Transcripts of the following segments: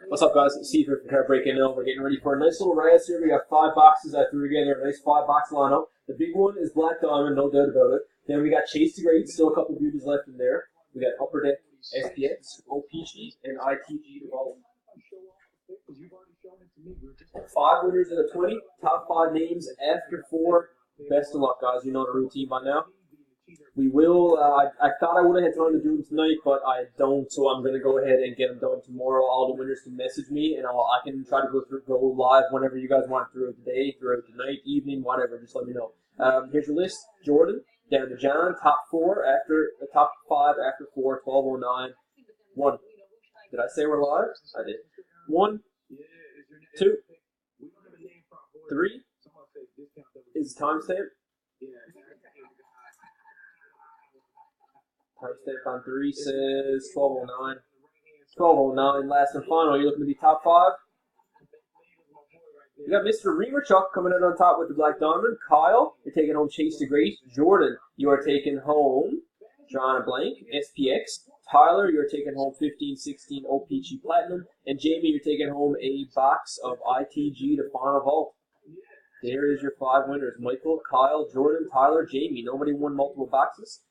What's up, guys? Steve here from Car Breaking Now. We're getting ready for a nice little race here. We got 5 boxes I threw together, a nice 5-box lineup. The big one is Black Diamond, no doubt about it. Then we got Chase the Great, still a couple beauties left in there. We got Upper Deck, SPX, OPG, and ITG Development. 5 winners in a 20, top 5 names after 4. Best of luck, guys. You know the routine by now. We will, I thought I would have had time to do them tonight, but I don't, so I'm going to go ahead and get them done tomorrow. All the winners can message me, and I can try to go live whenever you guys want throughout the day, throughout the night, evening, whatever. Just let me know. Here's your list. Jordan, down to John, top 4 after, top 5 after 4, 12:09. 1. Did I say we're live? I did. 1, 2, 3. Is timestamp? Timestamp on 3 says 12:09. 12:09, last and final. You're looking to be top 5. You got Mr. Reamerchuck coming in on top with the Black Diamond. Kyle, you're taking home Chase the Great. Jordan, you are taking home John Blank, SPX. Tyler, you're taking home 1516 OPG Platinum. And Jamie, you're taking home a box of ITG to Final Vault. There is your 5 winners. Michael, Kyle, Jordan, Tyler, Jamie. Nobody won multiple boxes.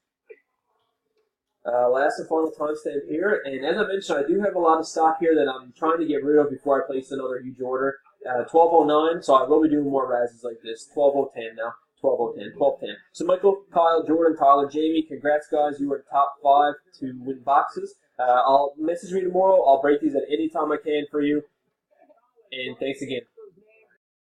Last and final timestamp here. And as I mentioned, I do have a lot of stock here that I'm trying to get rid of before I place another huge order. 12:09, so I will be doing more razzes like this. 12:10 now. 12:10, 12:10. So Michael, Kyle, Jordan, Tyler, Jamie, congrats, guys. You were top 5 to win boxes. I'll message me tomorrow. I'll break these at any time I can for you. And thanks again.